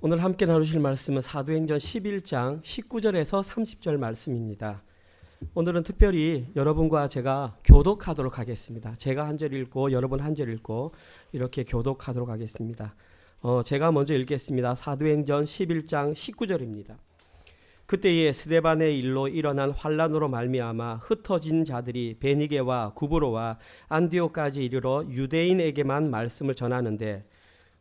오늘 함께 나누실 말씀은 사도행전 11장 19절에서 30절 말씀입니다. 오늘은 특별히 여러분과 제가 교독하도록 하겠습니다. 제가 한 절 읽고 여러분 한 절 읽고 이렇게 교독하도록 하겠습니다. 제가 먼저 읽겠습니다. 사도행전 11장 19절입니다. 그때에 스데반의 일로 일어난 환란으로 말미암아 흩어진 자들이 베니게와 구브로와 안디옥까지 이르러 유대인에게만 말씀을 전하는데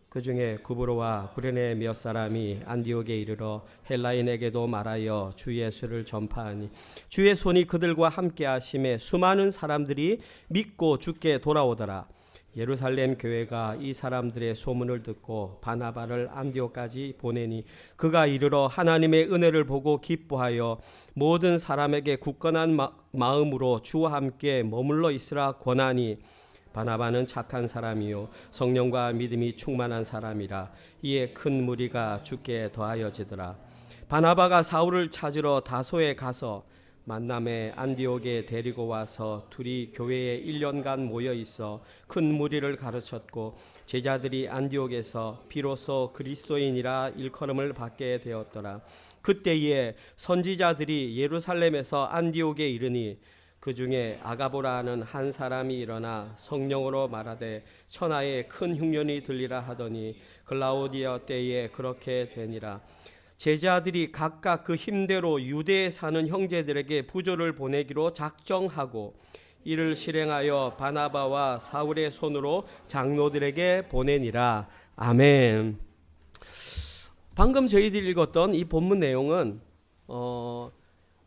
그 중에 구브로와 구레네 몇 사람이 안디옥에 이르러 헬라인에게도 말하여 주 예수를 전파하니 주의 손이 그들과 함께 하심에 수많은 사람들이 믿고 주께 돌아오더라. 예루살렘 교회가 이 사람들의 소문을 듣고 바나바를 안디옥까지 보내니 그가 이르러 하나님의 은혜를 보고 기뻐하여 모든 사람에게 굳건한 마음으로 주와 함께 머물러 있으라 권하니 바나바는 착한 사람이요 성령과 믿음이 충만한 사람이라. 이에 큰 무리가 주께 더하여지더라. 바나바가 사울을 찾으러 다소에 가서 만남에 안디옥에 데리고 와서 둘이 교회에 1년간 모여 있어 큰 무리를 가르쳤고 제자들이 안디옥에서 비로소 그리스도인이라 일컬음을 받게 되었더라. 그때에 선지자들이 예루살렘에서 안디옥에 이르니 그 중에 아가보라 하는 한 사람이 일어나 성령으로 말하되 천하에 큰 흉년이 들리라 하더니 글라우디아 때에 그렇게 되니라. 제자들이 각각 그 힘대로 유대에 사는 형제들에게 부조를 보내기로 작정하고 이를 실행하여 바나바와 사울의 손으로 장로들에게 보내니라. 아멘. 방금 저희들이 읽었던 이 본문 내용은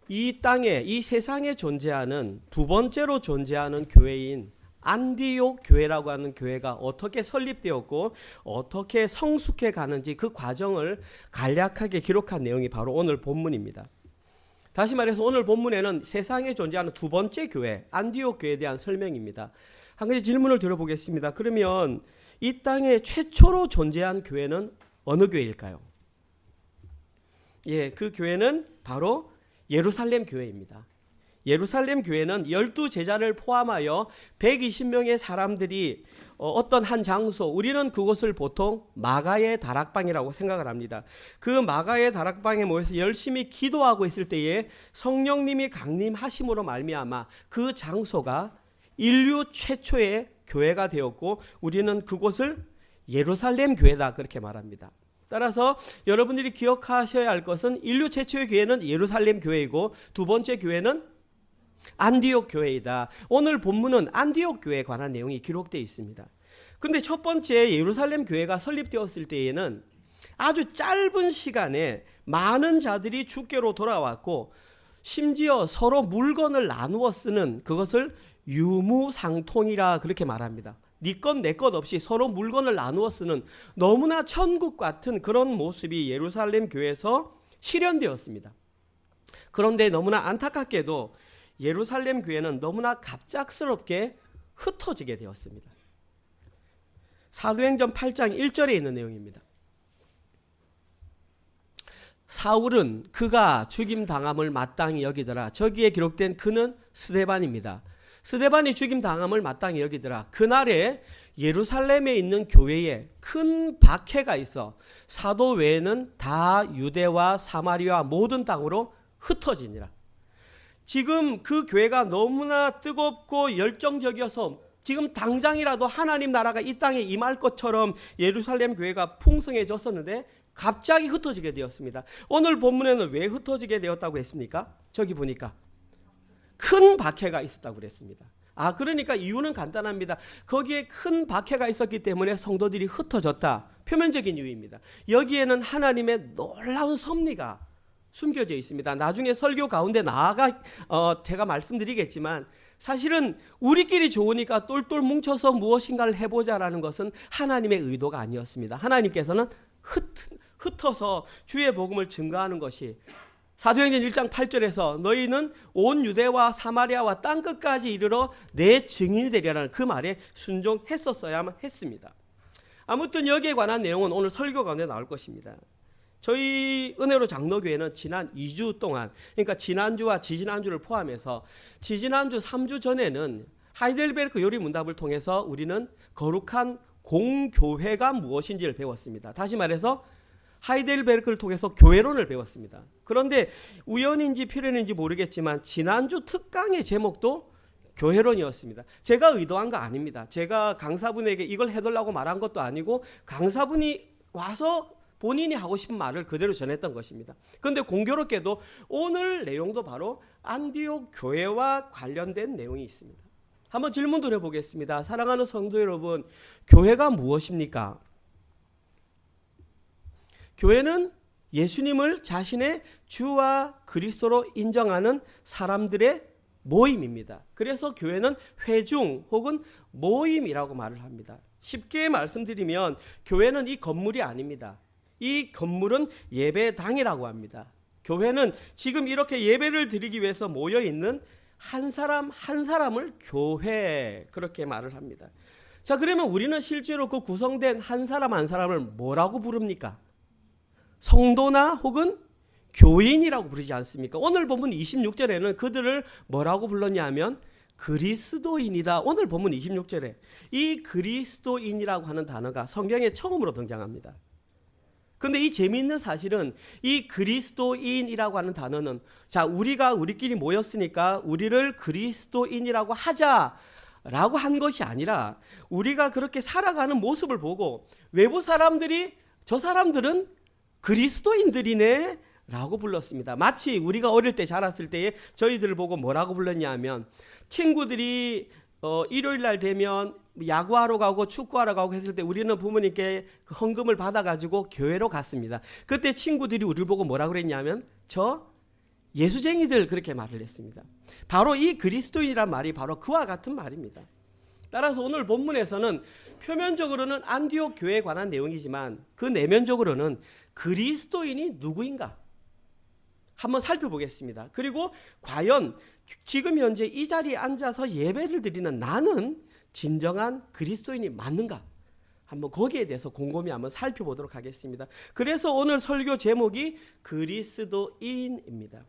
이 땅에, 이 세상에 존재하는 두 번째로 존재하는 교회인 안디옥 교회라고 하는 교회가 어떻게 설립되었고 어떻게 성숙해 가는지 그 과정을 간략하게 기록한 내용이 바로 오늘 본문입니다. 다시 말해서 오늘 본문에는 세상에 존재하는 두 번째 교회, 안디옥 교회에 대한 설명입니다. 한 가지 질문을 드려보겠습니다. 그러면 이 땅에 최초로 존재한 교회는 어느 교회일까요? 예, 그 교회는 바로 예루살렘 교회입니다. 예루살렘 교회는 12제자를 포함하여 120명의 사람들이 어떤 한 장소, 우리는 그곳을 보통 마가의 다락방이라고 생각을 합니다. 그 마가의 다락방에 모여서 열심히 기도하고 있을 때에 성령님이 강림하심으로 말미암아 그 장소가 인류 최초의 교회가 되었고 우리는 그곳을 예루살렘 교회다 그렇게 말합니다. 따라서 여러분들이 기억하셔야 할 것은 인류 최초의 교회는 예루살렘 교회이고 두 번째 교회는 안디옥 교회이다. 오늘 본문은 안디옥 교회에 관한 내용이 기록되어 있습니다. 그런데 첫 번째 예루살렘 교회가 설립되었을 때에는 아주 짧은 시간에 많은 자들이 주께로 돌아왔고 심지어 서로 물건을 나누어 쓰는 그것을 유무상통이라 그렇게 말합니다. 네 것 내 것 없이 서로 물건을 나누어 쓰는 너무나 천국 같은 그런 모습이 예루살렘 교회에서 실현되었습니다. 그런데 너무나 안타깝게도 예루살렘 교회는 너무나 갑작스럽게 흩어지게 되었습니다. 사도행전 8장 1절에 있는 내용입니다. 사울은 그가 죽임당함을 마땅히 여기더라. 저기에 기록된 그는 스데반입니다. 스데반이 죽임당함을 마땅히 여기더라. 그날에 예루살렘에 있는 교회에 큰 박해가 있어 사도 외에는 다 유대와 사마리아 모든 땅으로 흩어지니라. 지금 그 교회가 너무나 뜨겁고 열정적이어서 지금 당장이라도 하나님 나라가 이 땅에 임할 것처럼 예루살렘 교회가 풍성해졌었는데 갑자기 흩어지게 되었습니다. 오늘 본문에는 왜 흩어지게 되었다고 했습니까? 저기 보니까 큰 박해가 있었다고 그랬습니다. 그러니까 이유는 간단합니다. 거기에 큰 박해가 있었기 때문에 성도들이 흩어졌다. 표면적인 이유입니다. 여기에는 하나님의 놀라운 섭리가 숨겨져 있습니다. 나중에 설교 가운데 나아가 제가 말씀드리겠지만 사실은 우리끼리 좋으니까 똘똘 뭉쳐서 무엇인가를 해보자라는 것은 하나님의 의도가 아니었습니다. 하나님께서는 흩어서 주의 복음을 증거하는 것이 사도행전 1장 8절에서 너희는 온 유대와 사마리아와 땅끝까지 이르러 내 증인이 되리라는 그 말에 순종했었어야만 했습니다. 아무튼 여기에 관한 내용은 오늘 설교 가운데 나올 것입니다. 저희 은혜로 장로교회는 지난 2주 동안, 그러니까 지난주와 지지난주를 포함해서 지지난주 3주 전에는 하이델베르크 요리문답을 통해서 우리는 거룩한 공교회가 무엇인지를 배웠습니다. 다시 말해서 하이델베르크를 통해서 교회론을 배웠습니다. 그런데 우연인지 필연인지 모르겠지만 지난주 특강의 제목도 교회론이었습니다. 제가 의도한 거 아닙니다. 제가 강사분에게 이걸 해달라고 말한 것도 아니고 강사분이 와서 본인이 하고 싶은 말을 그대로 전했던 것입니다. 그런데 공교롭게도 오늘 내용도 바로 안디옥 교회와 관련된 내용이 있습니다. 한번 질문 드려보겠습니다. 사랑하는 성도 여러분, 교회가 무엇입니까? 교회는 예수님을 자신의 주와 그리스도로 인정하는 사람들의 모임입니다. 그래서 교회는 회중 혹은 모임이라고 말을 합니다. 쉽게 말씀드리면 교회는 이 건물이 아닙니다. 이 건물은 예배당이라고 합니다. 교회는 지금 이렇게 예배를 드리기 위해서 모여 있는 한 사람 한 사람을 교회, 그렇게 말을 합니다. 자, 그러면 우리는 실제로 그 구성된 한 사람 한 사람을 뭐라고 부릅니까? 성도나 혹은 교인이라고 부르지 않습니까? 오늘 본문 26절에는 그들을 뭐라고 불렀냐면 그리스도인이다. 오늘 본문 26절에 이 그리스도인이라고 하는 단어가 성경에 처음으로 등장합니다. 근데 이 재미있는 사실은 이 그리스도인이라고 하는 단어는, 자, 우리가 우리끼리 모였으니까 우리를 그리스도인이라고 하자라고 한 것이 아니라 우리가 그렇게 살아가는 모습을 보고 외부 사람들이 저 사람들은 그리스도인들이네 라고 불렀습니다. 마치 우리가 어릴 때 자랐을 때에 저희들을 보고 뭐라고 불렀냐 하면 친구들이 일요일 날 되면 야구하러 가고 축구하러 가고 했을 때 우리는 부모님께 그 헌금을 받아가지고 교회로 갔습니다. 그때 친구들이 우리를 보고 뭐라고 그랬냐면 저 예수쟁이들, 그렇게 말을 했습니다. 바로 이 그리스도인이란 말이 바로 그와 같은 말입니다. 따라서 오늘 본문에서는 표면적으로는 안디옥 교회에 관한 내용이지만 그 내면적으로는 그리스도인이 누구인가 한번 살펴보겠습니다. 그리고 과연 지금 현재 이 자리에 앉아서 예배를 드리는 나는 진정한 그리스도인이 맞는가? 한번 거기에 대해서 곰곰이 한번 살펴보도록 하겠습니다. 그래서 오늘 설교 제목이 그리스도인입니다.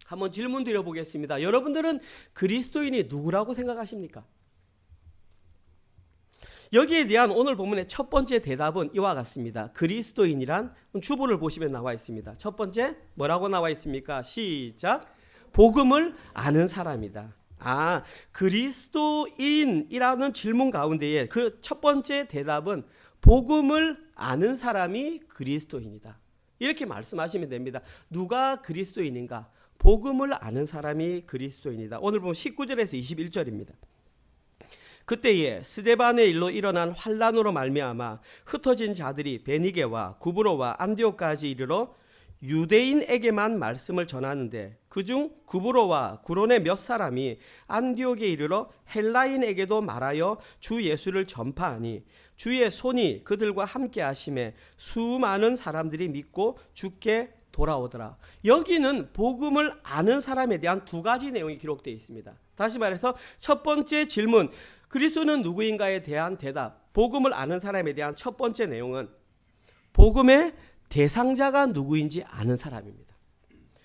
한번 질문 드려보겠습니다. 여러분들은 그리스도인이 누구라고 생각하십니까? 여기에 대한 오늘 본문의 첫 번째 대답은 이와 같습니다. 그리스도인이란 주보를 보시면 나와 있습니다. 첫 번째 뭐라고 나와 있습니까? 시작. 복음을 아는 사람이다. 그리스도인이라는 질문 가운데에 그 첫 번째 대답은 복음을 아는 사람이 그리스도인이다. 이렇게 말씀하시면 됩니다. 누가 그리스도인인가? 복음을 아는 사람이 그리스도인이다. 오늘 보면 19절에서 21절입니다. 그때에 스데반의 일로 일어난 환란으로 말미암아 흩어진 자들이 베니게와 구브로와 안디옥까지 이르러 유대인에게만 말씀을 전하는데 그중 구브로와 구론의 몇 사람이 안디옥에 이르러 헬라인에게도 말하여 주 예수를 전파하니 주의 손이 그들과 함께 하심에 수많은 사람들이 믿고 주께 돌아오더라. 여기는 복음을 아는 사람에 대한 두 가지 내용이 기록되어 있습니다. 다시 말해서 첫 번째 질문, 그리스도는 누구인가에 대한 대답, 복음을 아는 사람에 대한 첫 번째 내용은 복음의 대상자가 누구인지 아는 사람입니다.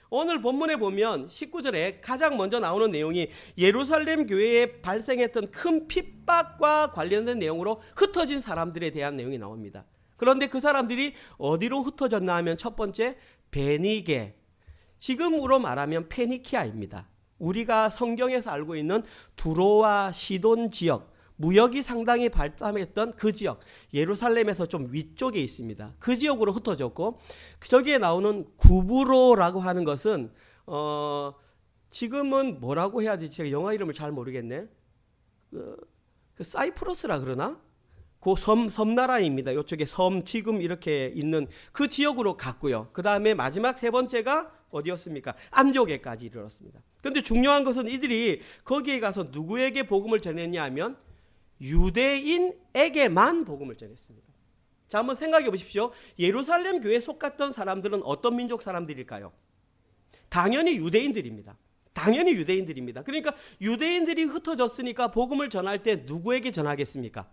오늘 본문에 보면 19절에 가장 먼저 나오는 내용이 예루살렘 교회에 발생했던 큰 핍박과 관련된 내용으로 흩어진 사람들에 대한 내용이 나옵니다. 그런데 그 사람들이 어디로 흩어졌나 하면 첫 번째 베니게, 지금으로 말하면 페니키아입니다. 우리가 성경에서 알고 있는 두로와 시돈 지역, 무역이 상당히 발달했던 그 지역, 예루살렘에서 좀 위쪽에 있습니다. 그 지역으로 흩어졌고, 저기에 나오는 구브로라고 하는 것은 지금은 뭐라고 해야 되지? 제가 영어 이름을 잘 모르겠네. 그 사이프러스라 그러나? 그 섬나라입니다. 이쪽에 섬 지금 이렇게 있는 그 지역으로 갔고요. 그 다음에 마지막 세 번째가 어디였습니까? 안디옥에까지 이르렀습니다. 그런데 중요한 것은 이들이 거기에 가서 누구에게 복음을 전했냐 하면 유대인에게만 복음을 전했습니다. 자, 한번 생각해 보십시오. 예루살렘 교회에 속았던 사람들은 어떤 민족 사람들일까요? 당연히 유대인들입니다. 당연히 유대인들입니다. 그러니까 유대인들이 흩어졌으니까 복음을 전할 때 누구에게 전하겠습니까?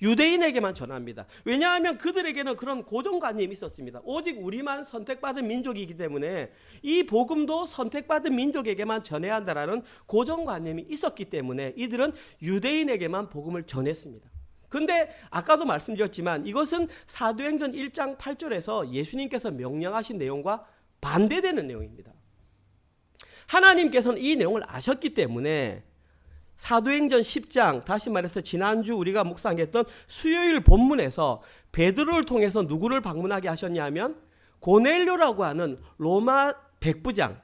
유대인에게만 전합니다. 왜냐하면 그들에게는 그런 고정관념이 있었습니다. 오직 우리만 선택받은 민족이기 때문에 이 복음도 선택받은 민족에게만 전해야 한다라는 고정관념이 있었기 때문에 이들은 유대인에게만 복음을 전했습니다. 근데 아까도 말씀드렸지만 이것은 사도행전 1장 8절에서 예수님께서 명령하신 내용과 반대되는 내용입니다. 하나님께서는 이 내용을 아셨기 때문에 사도행전 10장, 다시 말해서 지난주 우리가 묵상했던 수요일 본문에서 베드로를 통해서 누구를 방문하게 하셨냐면 고넬료라고 하는 로마 백부장,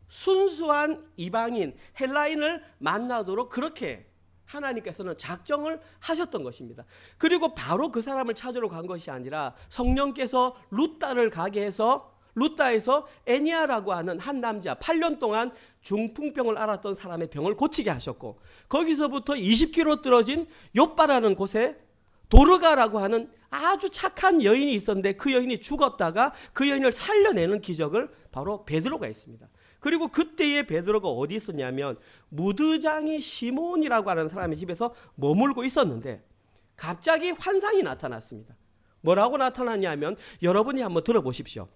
순수한 이방인 헬라인을 만나도록 그렇게 하나님께서는 작정을 하셨던 것입니다. 그리고 바로 그 사람을 찾으러 간 것이 아니라 성령께서 루따를 가게 해서 루따에서 애니아라고 하는 한 남자 8년 동안 중풍병을 앓았던 사람의 병을 고치게 하셨고, 거기서부터 20km 떨어진 욥바라는 곳에 도르가라고 하는 아주 착한 여인이 있었는데 그 여인이 죽었다가 그 여인을 살려내는 기적을 바로 베드로가 했습니다. 그리고 그때의 베드로가 어디 있었냐면 무드장이 시몬이라고 하는 사람의 집에서 머물고 있었는데 갑자기 환상이 나타났습니다. 뭐라고 나타났냐면 여러분이 한번 들어보십시오.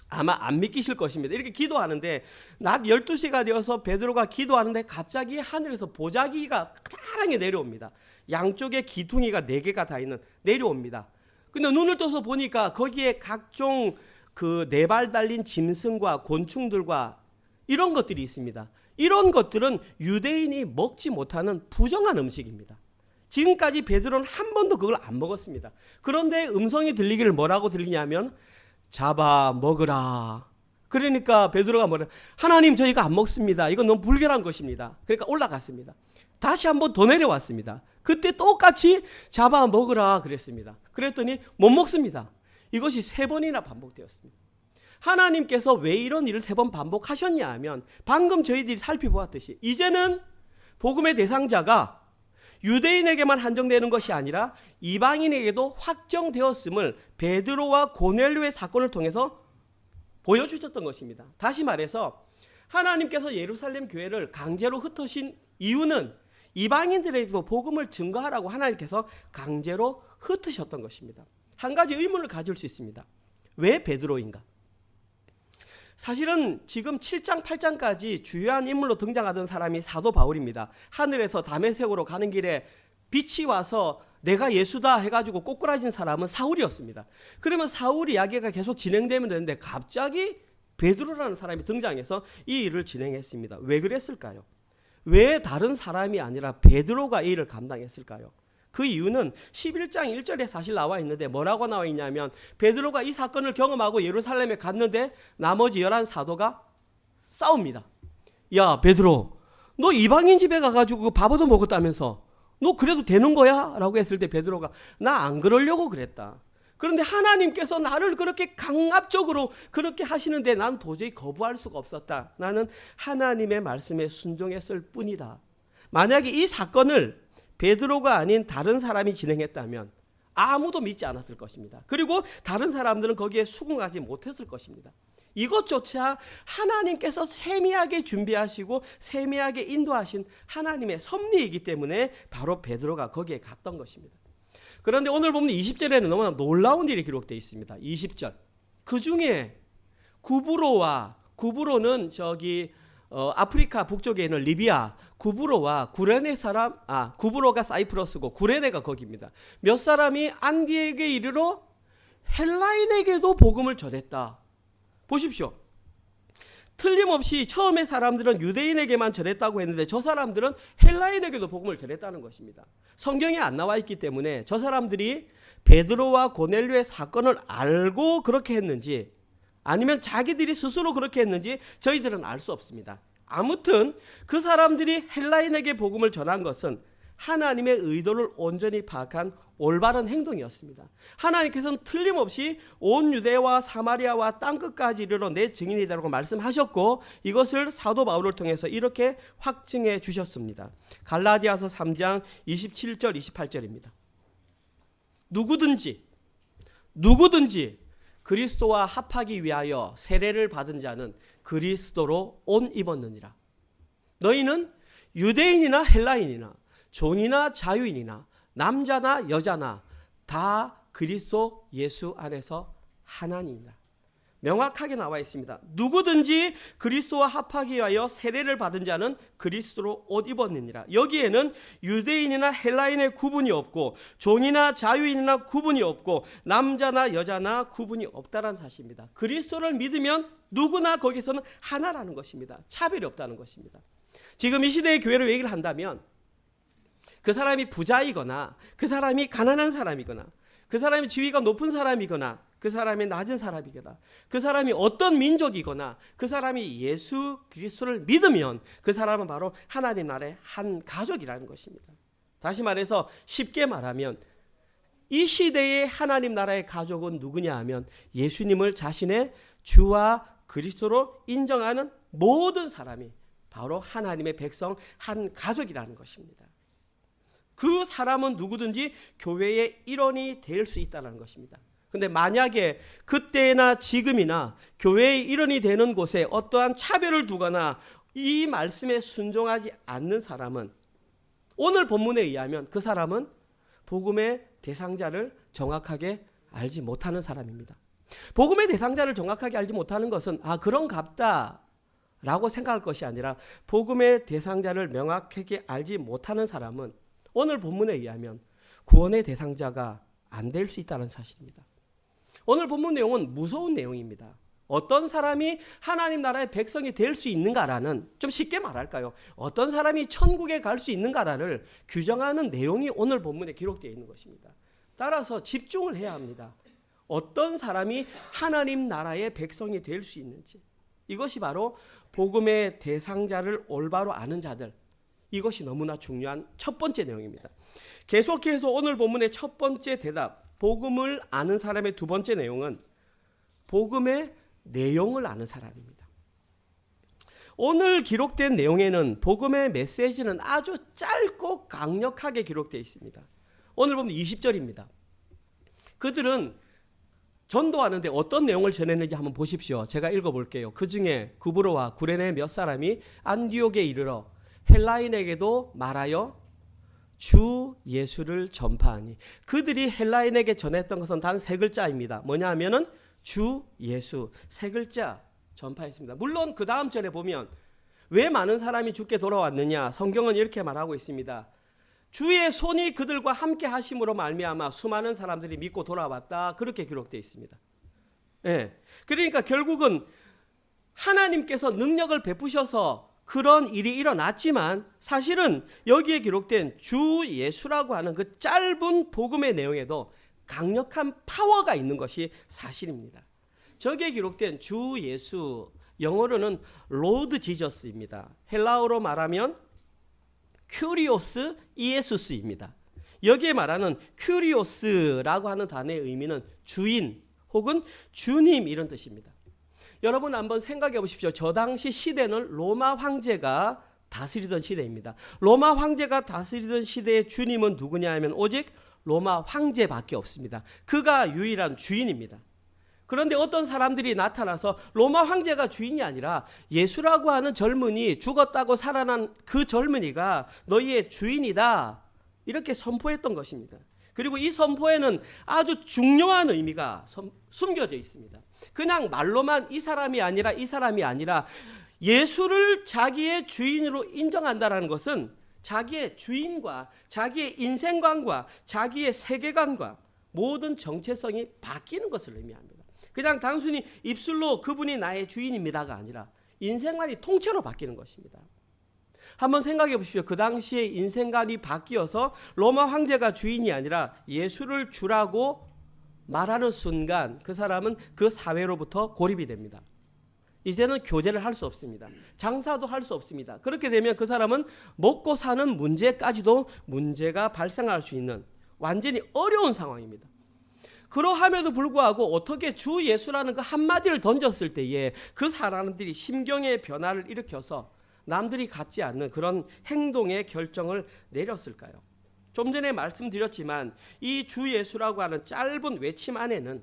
아마 안 믿기실 것입니다. 이렇게 기도하는데 낮 12시가 되어서 베드로가 기도하는데 갑자기 하늘에서 보자기가 크다랗게 내려옵니다. 양쪽에 기둥이가 4개가 다 있는 내려옵니다. 근데 눈을 떠서 보니까 거기에 각종 그 4발 달린 짐승과 곤충들과 이런 것들이 있습니다. 이런 것들은 유대인이 먹지 못하는 부정한 음식입니다. 지금까지 베드로는 한 번도 그걸 안 먹었습니다. 그런데 음성이 들리기를 뭐라고 들리냐면 잡아 먹으라. 그러니까 베드로가 뭐라, 하나님 저희가 안 먹습니다. 이건 너무 불결한 것입니다. 그러니까 올라갔습니다. 다시 한 번 더 내려왔습니다. 그때 똑같이 잡아 먹으라 그랬습니다. 그랬더니 못 먹습니다. 이것이 3번이나 반복되었습니다. 하나님께서 왜 이런 일을 3번 반복하셨냐 하면 방금 저희들이 살펴보았듯이 이제는 복음의 대상자가 유대인에게만 한정되는 것이 아니라 이방인에게도 확정되었음을 베드로와 고넬료의 사건을 통해서 보여주셨던 것입니다. 다시 말해서 하나님께서 예루살렘 교회를 강제로 흩으신 이유는 이방인들에게도 복음을 증거하라고 하나님께서 강제로 흩으셨던 것입니다. 한 가지 의문을 가질 수 있습니다. 왜 베드로인가? 사실은 지금 7장 8장까지 주요한 인물로 등장하던 사람이 사도 바울입니다. 하늘에서 다메섹으로 가는 길에 빛이 와서 내가 예수다 해가지고 꼬꾸라진 사람은 사울이었습니다. 그러면 사울 이야기가 계속 진행되면 되는데 갑자기 베드로라는 사람이 등장해서 이 일을 진행했습니다. 왜 그랬을까요? 왜 다른 사람이 아니라 베드로가 이 일을 감당했을까요? 그 이유는 11장 1절에 사실 나와 있는데 뭐라고 나와 있냐면 베드로가 이 사건을 경험하고 예루살렘에 갔는데 나머지 11사도가 싸웁니다. 야 베드로, 너 이방인 집에 가가지고 밥 얻어 먹었다면서 너 그래도 되는 거야? 라고 했을 때 베드로가 나 안 그러려고 그랬다. 그런데 하나님께서 나를 그렇게 강압적으로 그렇게 하시는데 난 도저히 거부할 수가 없었다. 나는 하나님의 말씀에 순종했을 뿐이다. 만약에 이 사건을 베드로가 아닌 다른 사람이 진행했다면 아무도 믿지 않았을 것입니다. 그리고 다른 사람들은 거기에 수긍하지 못했을 것입니다. 이것조차 하나님께서 세미하게 준비하시고 세미하게 인도하신 하나님의 섭리이기 때문에 바로 베드로가 거기에 갔던 것입니다. 그런데 오늘 보면 20절에는 너무나 놀라운 일이 기록되어 있습니다. 20절. 그 중에 구브로는 아프리카 북쪽에 있는 리비아, 구브로와 구레네 사람, 구브로가 사이프러스고 구레네가 거기입니다. 몇 사람이 안디에게 이르러 헬라인에게도 복음을 전했다. 보십시오. 틀림없이 처음에 사람들은 유대인에게만 전했다고 했는데 저 사람들은 헬라인에게도 복음을 전했다는 것입니다. 성경에 안 나와 있기 때문에 저 사람들이 베드로와 고넬료의 사건을 알고 그렇게 했는지 아니면 자기들이 스스로 그렇게 했는지 저희들은 알 수 없습니다. 아무튼 그 사람들이 헬라인에게 복음을 전한 것은 하나님의 의도를 온전히 파악한 올바른 행동이었습니다. 하나님께서는 틀림없이 온 유대와 사마리아와 땅끝까지 이르러 내 증인이라고 말씀하셨고 이것을 사도 바울을 통해서 이렇게 확증해 주셨습니다. 갈라디아서 3장 27절 28절입니다. 누구든지 그리스도와 합하기 위하여 세례를 받은 자는 그리스도로 옷 입었느니라. 너희는 유대인이나 헬라인이나 종이나 자유인이나 남자나 여자나 다 그리스도 예수 안에서 하나니이다. 명확하게 나와 있습니다. 누구든지 그리스도와 합하기 위하여 세례를 받은 자는 그리스도로 옷 입었느니라. 여기에는 유대인이나 헬라인의 구분이 없고 종이나 자유인이나 구분이 없고 남자나 여자나 구분이 없다는 사실입니다. 그리스도를 믿으면 누구나 거기서는 하나라는 것입니다. 차별이 없다는 것입니다. 지금 이 시대의 교회를 얘기를 한다면 그 사람이 부자이거나 그 사람이 가난한 사람이거나 그 사람이 지위가 높은 사람이거나 그 사람이 낮은 사람이거나 그 사람이 어떤 민족이거나 그 사람이 예수 그리스도를 믿으면 그 사람은 바로 하나님 나라의 한 가족이라는 것입니다. 다시 말해서 쉽게 말하면 이 시대의 하나님 나라의 가족은 누구냐 하면 예수님을 자신의 주와 그리스도로 인정하는 모든 사람이 바로 하나님의 백성 한 가족이라는 것입니다. 그 사람은 누구든지 교회의 일원이 될 수 있다는 것입니다. 근데 만약에 그때나 지금이나 교회의 일원이 되는 곳에 어떠한 차별을 두거나 이 말씀에 순종하지 않는 사람은 오늘 본문에 의하면 그 사람은 복음의 대상자를 정확하게 알지 못하는 사람입니다. 복음의 대상자를 정확하게 알지 못하는 것은 그런갑다 라고 생각할 것이 아니라 복음의 대상자를 명확하게 알지 못하는 사람은 오늘 본문에 의하면 구원의 대상자가 안 될 수 있다는 사실입니다. 오늘 본문 내용은 무서운 내용입니다. 어떤 사람이 하나님 나라의 백성이 될 수 있는가라는, 좀 쉽게 말할까요? 어떤 사람이 천국에 갈 수 있는가를 규정하는 내용이 오늘 본문에 기록되어 있는 것입니다. 따라서 집중을 해야 합니다. 어떤 사람이 하나님 나라의 백성이 될 수 있는지, 이것이 바로 복음의 대상자를 올바로 아는 자들, 이것이 너무나 중요한 첫 번째 내용입니다. 계속해서 오늘 본문의 첫 번째 대답, 복음을 아는 사람의 두 번째 내용은 복음의 내용을 아는 사람입니다. 오늘 기록된 내용에는 복음의 메시지는 아주 짧고 강력하게 기록되어 있습니다. 오늘 보면 20절입니다. 그들은 전도하는데 어떤 내용을 전했는지 한번 보십시오. 제가 읽어볼게요. 그 중에 구브로와 구레네 몇 사람이 안디옥에 이르러 헬라인에게도 말하여 주 예수를 전파하니, 그들이 헬라인에게 전했던 것은 단 세 글자입니다. 뭐냐 하면은 주 예수, 세 글자 전파했습니다. 물론 그 다음 절에 보면 왜 많은 사람이 주께 돌아왔느냐, 성경은 이렇게 말하고 있습니다. 주의 손이 그들과 함께 하심으로 말미암아 수많은 사람들이 믿고 돌아왔다, 그렇게 기록되어 있습니다. 그러니까 결국은 하나님께서 능력을 베푸셔서 그런 일이 일어났지만 사실은 여기에 기록된 주 예수라고 하는 그 짧은 복음의 내용에도 강력한 파워가 있는 것이 사실입니다. 저기에 기록된 주 예수, 영어로는 로드 지저스입니다. 헬라어로 말하면 큐리오스 이에수스입니다. 여기에 말하는 큐리오스라고 하는 단어의 의미는 주인 혹은 주님, 이런 뜻입니다. 여러분 한번 생각해 보십시오. 저 당시 시대는 로마 황제가 다스리던 시대입니다. 로마 황제가 다스리던 시대의 주님은 누구냐 하면 오직 로마 황제밖에 없습니다. 그가 유일한 주인입니다. 그런데 어떤 사람들이 나타나서 로마 황제가 주인이 아니라 예수라고 하는 젊은이, 죽었다고 살아난 그 젊은이가 너희의 주인이다, 이렇게 선포했던 것입니다. 그리고 이 선포에는 아주 중요한 의미가 숨겨져 있습니다. 그냥 말로만 이 사람이 아니라 예수를 자기의 주인으로 인정한다는 것은 자기의 주인과 자기의 인생관과 자기의 세계관과 모든 정체성이 바뀌는 것을 의미합니다. 그냥 단순히 입술로 그분이 나의 주인입니다가 아니라 인생관이 통째로 바뀌는 것입니다. 한번 생각해 보십시오. 그 당시에 인생관이 바뀌어서 로마 황제가 주인이 아니라 예수를 주라고 말하는 순간 그 사람은 그 사회로부터 고립이 됩니다. 이제는 교제를 할 수 없습니다. 장사도 할 수 없습니다. 그렇게 되면 그 사람은 먹고 사는 문제까지도 문제가 발생할 수 있는 완전히 어려운 상황입니다. 그러함에도 불구하고 어떻게 주 예수라는 그 한마디를 던졌을 때에 그 사람들이 심경의 변화를 일으켜서 남들이 갖지 않는 그런 행동의 결정을 내렸을까요? 좀 전에 말씀드렸지만 이 주 예수라고 하는 짧은 외침 안에는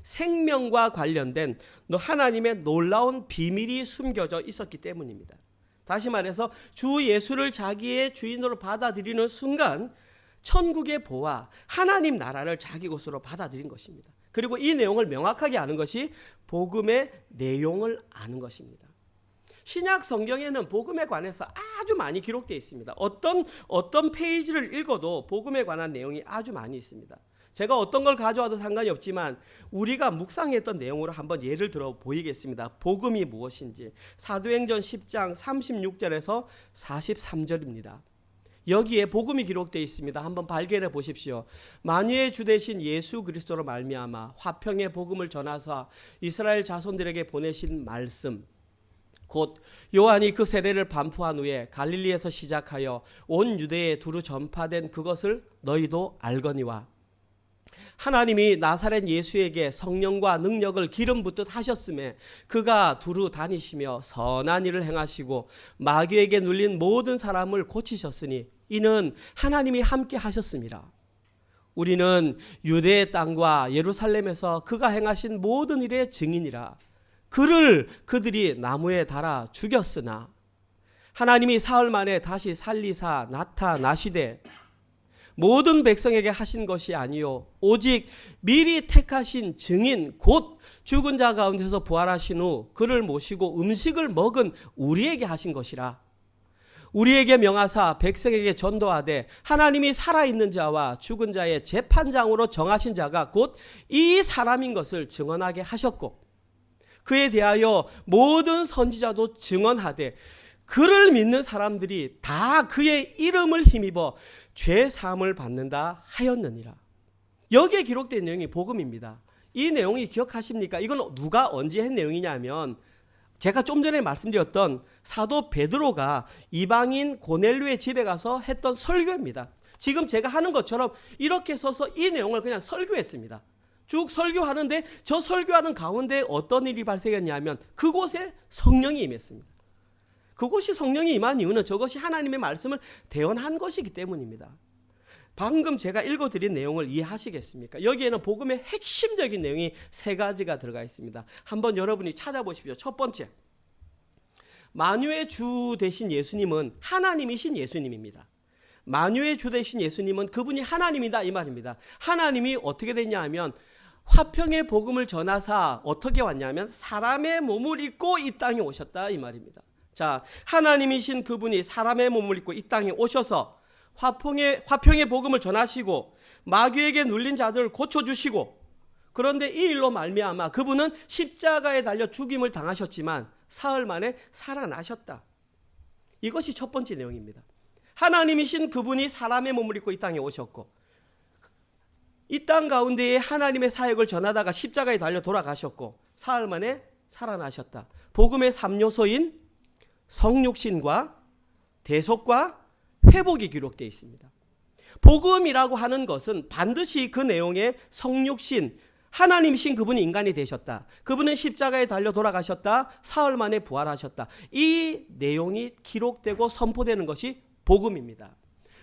생명과 관련된 하나님의 놀라운 비밀이 숨겨져 있었기 때문입니다. 다시 말해서 주 예수를 자기의 주인으로 받아들이는 순간 천국의 보화, 하나님 나라를 자기 것으로 받아들인 것입니다. 그리고 이 내용을 명확하게 아는 것이 복음의 내용을 아는 것입니다. 신약 성경에는 복음에 관해서 아주 많이 기록되어 있습니다. 어떤 페이지를 읽어도 복음에 관한 내용이 아주 많이 있습니다. 제가 어떤 걸 가져와도 상관이 없지만 우리가 묵상했던 내용으로 한번 예를 들어 보이겠습니다. 복음이 무엇인지. 사도행전 10장 36절에서 43절입니다. 여기에 복음이 기록되어 있습니다. 한번 발견해 보십시오. 만유의 주 되신 예수 그리스도로 말미암아 화평의 복음을 전하사 이스라엘 자손들에게 보내신 말씀, 곧 요한이 그 세례를 반포한 후에 갈릴리에서 시작하여 온 유대에 두루 전파된 그것을 너희도 알거니와, 하나님이 나사렛 예수에게 성령과 능력을 기름 붓듯 하셨음에 그가 두루 다니시며 선한 일을 행하시고 마귀에게 눌린 모든 사람을 고치셨으니 이는 하나님이 함께 하셨습니다. 우리는 유대의 땅과 예루살렘에서 그가 행하신 모든 일의 증인이라. 그를 그들이 나무에 달아 죽였으나 하나님이 사흘 만에 다시 살리사 나타나시되 모든 백성에게 하신 것이 아니요 오직 미리 택하신 증인 곧 죽은 자 가운데서 부활하신 후 그를 모시고 음식을 먹은 우리에게 하신 것이라. 우리에게 명하사 백성에게 전도하되 하나님이 살아있는 자와 죽은 자의 재판장으로 정하신 자가 곧 이 사람인 것을 증언하게 하셨고, 그에 대하여 모든 선지자도 증언하되 그를 믿는 사람들이 다 그의 이름을 힘입어 죄 사함을 받는다 하였느니라. 여기에 기록된 내용이 복음입니다. 이 내용이 기억하십니까? 이건 누가 언제 한 내용이냐면 제가 좀 전에 말씀드렸던 사도 베드로가 이방인 고넬료의 집에 가서 했던 설교입니다. 지금 제가 하는 것처럼 이렇게 서서 이 내용을 그냥 설교했습니다. 쭉 설교하는데 저 설교하는 가운데 어떤 일이 발생했냐면 그곳에 성령이 임했습니다. 그곳이 성령이 임한 이유는 저것이 하나님의 말씀을 대언한 것이기 때문입니다. 방금 제가 읽어드린 내용을 이해하시겠습니까? 여기에는 복음의 핵심적인 내용이 세 가지가 들어가 있습니다. 한번 여러분이 찾아보십시오. 첫 번째, 만유의 주 되신 예수님은 하나님이신 예수님입니다. 만유의 주 되신 예수님은 그분이 하나님이다 이 말입니다. 하나님이 어떻게 됐냐 하면 화평의 복음을 전하사 어떻게 왔냐면 사람의 몸을 입고 이 땅에 오셨다 이 말입니다. 자, 하나님이신 그분이 사람의 몸을 입고 이 땅에 오셔서 화평의 복음을 전하시고 마귀에게 눌린 자들을 고쳐주시고, 그런데 이 일로 말미암아 그분은 십자가에 달려 죽임을 당하셨지만 사흘 만에 살아나셨다. 이것이 첫 번째 내용입니다. 하나님이신 그분이 사람의 몸을 입고 이 땅에 오셨고 이 땅 가운데에 하나님의 사역을 전하다가 십자가에 달려 돌아가셨고 사흘 만에 살아나셨다. 복음의 3요소인 성육신과 대속과 회복이 기록되어 있습니다. 복음이라고 하는 것은 반드시 그 내용의 성육신, 하나님이신 그분이 인간이 되셨다. 그분은 십자가에 달려 돌아가셨다. 사흘 만에 부활하셨다. 이 내용이 기록되고 선포되는 것이 복음입니다.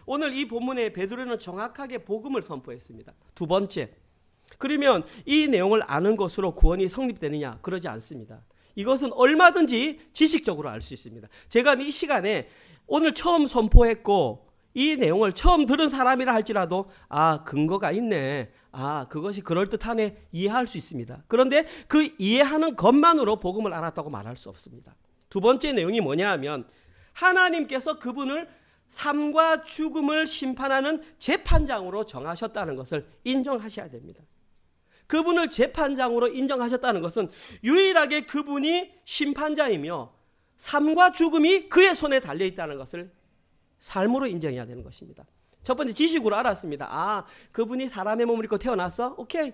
오늘 이 본문에 베드로는 정확하게 복음을 선포했습니다. 두 번째, 그러면 이 내용을 아는 것으로 구원이 성립되느냐? 그러지 않습니다. 이것은 얼마든지 지식적으로 알 수 있습니다. 제가 이 시간에 오늘 처음 선포했고 이 내용을 처음 들은 사람이라 할지라도 근거가 있네, 그것이 그럴듯하네 이해할 수 있습니다. 그런데 그 이해하는 것만으로 복음을 알았다고 말할 수 없습니다. 두 번째 내용이 뭐냐 하면 하나님께서 그분을 삶과 죽음을 심판하는 재판장으로 정하셨다는 것을 인정하셔야 됩니다. 그분을 재판장으로 인정하셨다는 것은 유일하게 그분이 심판자이며 삶과 죽음이 그의 손에 달려있다는 것을 삶으로 인정해야 되는 것입니다. 첫 번째 지식으로 알았습니다. 그분이 사람의 몸을 입고 태어났어? 오케이.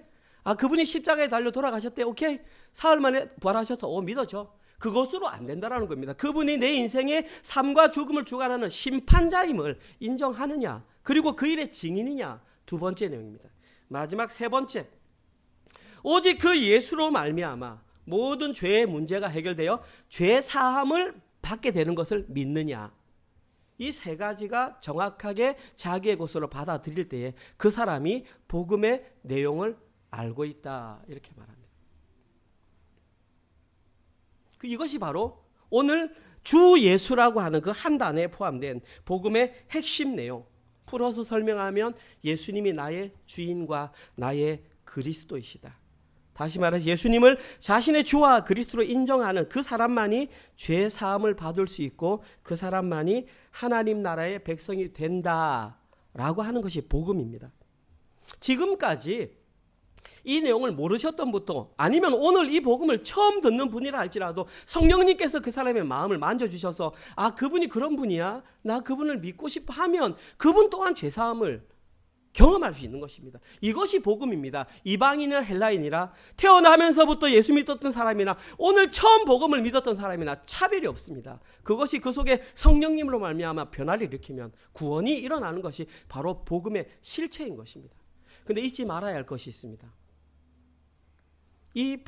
그분이 십자가에 달려 돌아가셨대? 오케이. 사흘 만에 부활하셔서 믿어져. 그것으로 안 된다는 겁니다. 그분이 내 인생의 삶과 죽음을 주관하는 심판자임을 인정하느냐, 그리고 그 일의 증인이냐, 두 번째 내용입니다. 마지막 세 번째, 오직 그 예수로 말미암아 모든 죄의 문제가 해결되어 죄 사함을 받게 되는 것을 믿느냐. 이 세 가지가 정확하게 자기의 것으로 받아들일 때에 그 사람이 복음의 내용을 알고 있다 이렇게 말합니다. 이것이 바로 오늘 주 예수라고 하는 그 한 단어에 포함된 복음의 핵심 내용. 풀어서 설명하면 예수님이 나의 주인과 나의 그리스도이시다. 다시 말해서 예수님을 자신의 주와 그리스도로 인정하는 그 사람만이 죄 사함을 받을 수 있고 그 사람만이 하나님 나라의 백성이 된다라고 하는 것이 복음입니다. 지금까지 이 내용을 모르셨던 분도 아니면 오늘 이 복음을 처음 듣는 분이라 할지라도 성령님께서 그 사람의 마음을 만져주셔서 아, 그분이 그런 분이야, 나 그분을 믿고 싶어 하면 그분 또한 죄사함을 경험할 수 있는 것입니다. 이것이 복음입니다. 이방인이나 헬라인이라 태어나면서부터 예수 믿었던 사람이나 오늘 처음 복음을 믿었던 사람이나 차별이 없습니다. 그것이 그 속에 성령님으로 말미암아 변화를 일으키면 구원이 일어나는 것이 바로 복음의 실체인 것입니다. 그런데 잊지 말아야 할 것이 있습니다. 이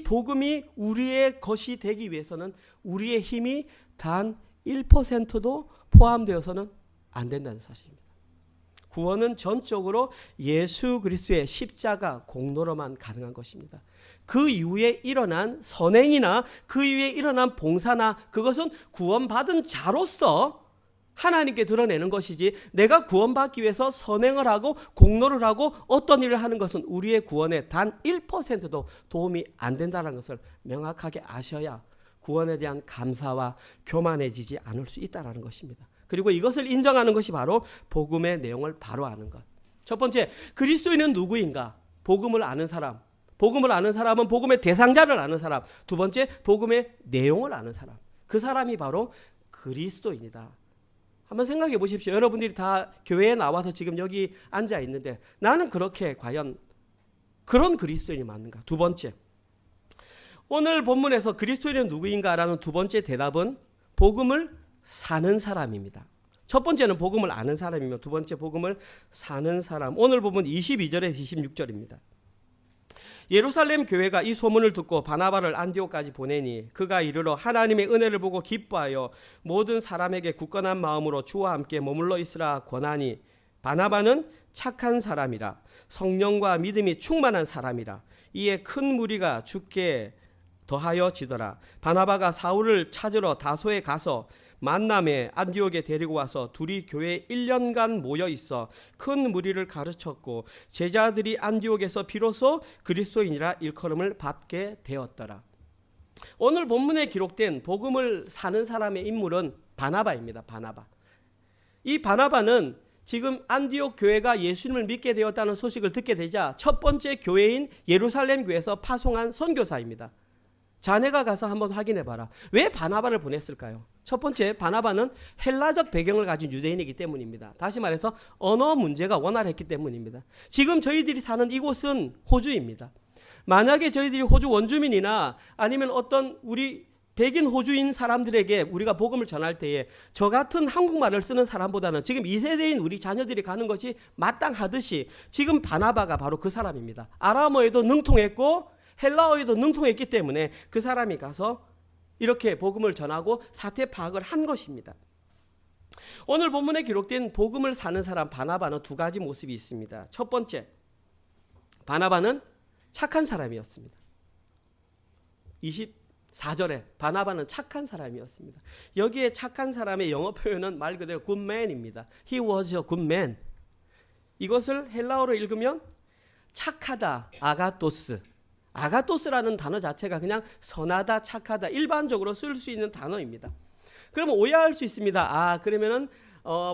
복음이 우리의 것이 되기 위해서는 우리의 힘이 단 1%도 포함되어서는 안 된다는 사실입니다. 구원은 전적으로 예수 그리스도의 십자가 공로로만 가능한 것입니다. 그 이후에 일어난 선행이나 그 이후에 일어난 봉사나 그것은 구원받은 자로서 하나님께 드러내는 것이지 내가 구원받기 위해서 선행을 하고 공로를 하고 어떤 일을 하는 것은 우리의 구원에 단 1%도 도움이 안 된다는 것을 명확하게 아셔야 구원에 대한 감사와 교만해지지 않을 수 있다는 것입니다. 그리고 이것을 인정하는 것이 바로 복음의 내용을 바로 아는 것. 첫 번째, 그리스도인은 누구인가? 복음을 아는 사람. 복음을 아는 사람은 복음의 대상자를 아는 사람. 두 번째, 복음의 내용을 아는 사람. 그 사람이 바로 그리스도인이다. 한번 생각해 보십시오. 여러분들이 다 교회에 나와서 지금 여기 앉아 있는데 나는 그렇게 과연 그런 그리스도인이 맞는가? 두 번째, 오늘 본문에서 그리스도인은 누구인가라는 두 번째 대답은 복음을 사는 사람입니다. 첫 번째는 복음을 아는 사람이며 두 번째 복음을 사는 사람. 오늘 본문 22절에서 26절입니다. 예루살렘 교회가 이 소문을 듣고 바나바를 안디옥까지 보내니 그가 이르러 하나님의 은혜를 보고 기뻐하여 모든 사람에게 굳건한 마음으로 주와 함께 머물러 있으라 권하니 바나바는 착한 사람이라 성령과 믿음이 충만한 사람이라 이에 큰 무리가 주께 더하여 지더라. 바나바가 사울을 찾으러 다소에 가서 만남에 안디옥에 데리고 와서 둘이 교회에 1년간 모여 있어 큰 무리를 가르쳤고 제자들이 안디옥에서 비로소 그리스도인이라 일컬음을 받게 되었더라. 오늘 본문에 기록된 복음을 사는 사람의 인물은 바나바입니다. 바나바. 이 바나바는 지금 안디옥 교회가 예수님을 믿게 되었다는 소식을 듣게 되자 첫 번째 교회인 예루살렘 교회에서 파송한 선교사입니다. 자네가 가서 한번 확인해 봐라. 왜 바나바를 보냈을까요? 첫 번째, 바나바는 헬라적 배경을 가진 유대인이기 때문입니다. 다시 말해서 언어 문제가 원활했기 때문입니다. 지금 저희들이 사는 이곳은 호주입니다. 만약에 저희들이 호주 원주민이나 아니면 어떤 우리 백인 호주인 사람들에게 우리가 복음을 전할 때에 저 같은 한국말을 쓰는 사람보다는 지금 2세대인 우리 자녀들이 가는 것이 마땅하듯이 지금 바나바가 바로 그 사람입니다. 아람어에도 능통했고 헬라어에도 능통했기 때문에 그 사람이 가서 이렇게 복음을 전하고 사태 파악을 한 것입니다. 오늘 본문에 기록된 복음을 사는 사람 바나바는 두 가지 모습이 있습니다. 첫 번째, 바나바는 착한 사람이었습니다. 24절에 바나바는 착한 사람이었습니다. 여기에 착한 사람의 영어 표현은 말 그대로 good man입니다. He was a good man. 이것을 헬라어로 읽으면 착하다, 아가토스. 아가토스라는 단어 자체가 그냥 선하다, 착하다, 일반적으로 쓸 수 있는 단어입니다. 그러면 오해할 수 있습니다. 아, 그러면은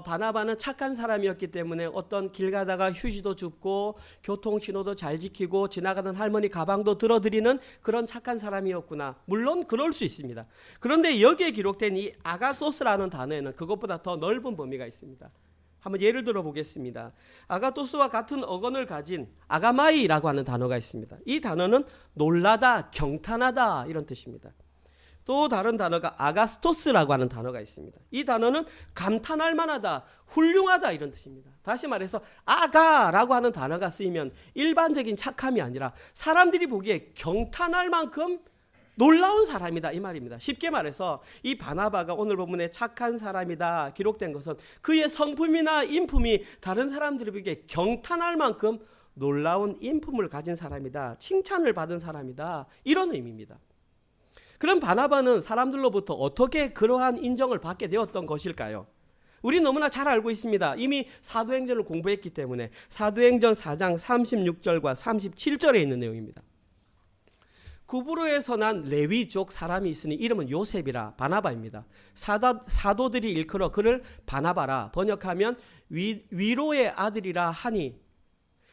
바나바는 착한 사람이었기 때문에 어떤 길 가다가 휴지도 줍고 교통신호도 잘 지키고 지나가는 할머니 가방도 들어드리는 그런 착한 사람이었구나. 물론 그럴 수 있습니다. 그런데 여기에 기록된 이 아가토스라는 단어에는 그것보다 더 넓은 범위가 있습니다. 한번 예를 들어 보겠습니다. 아가토스와 같은 어건을 가진 아가마이라고 하는 단어가 있습니다. 이 단어는 놀라다, 경탄하다 이런 뜻입니다. 또 다른 단어가 아가스토스라고 하는 단어가 있습니다. 이 단어는 감탄할 만하다, 훌륭하다 이런 뜻입니다. 다시 말해서 아가라고 하는 단어가 쓰이면 일반적인 착함이 아니라 사람들이 보기에 경탄할 만큼 놀라운 사람이다 이 말입니다. 쉽게 말해서 이 바나바가 오늘 본문에 착한 사람이다 기록된 것은 그의 성품이나 인품이 다른 사람들에게 경탄할 만큼 놀라운 인품을 가진 사람이다, 칭찬을 받은 사람이다 이런 의미입니다. 그럼 바나바는 사람들로부터 어떻게 그러한 인정을 받게 되었던 것일까요? 우리 너무나 잘 알고 있습니다. 이미 사도행전을 공부했기 때문에 사도행전 4장 36절과 37절에 있는 내용입니다. 구브로에서 난 레위족 사람이 있으니 이름은 요셉이라 바나바입니다. 사도들이 일컬어 그를 바나바라 번역하면 위로의 아들이라 하니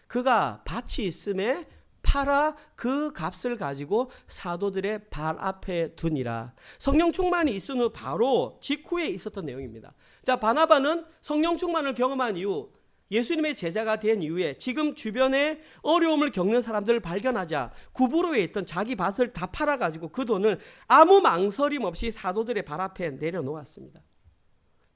그가 밭이 있음에 팔아 그 값을 가지고 사도들의 발 앞에 두니라. 성령 충만이 있은 후 바로 직후에 있었던 내용입니다. 자, 바나바는 성령 충만을 경험한 이후 예수님의 제자가 된 이후에 지금 주변에 어려움을 겪는 사람들을 발견하자 구브로에 있던 자기 밭을 다 팔아가지고 그 돈을 아무 망설임 없이 사도들의 발 앞에 내려놓았습니다.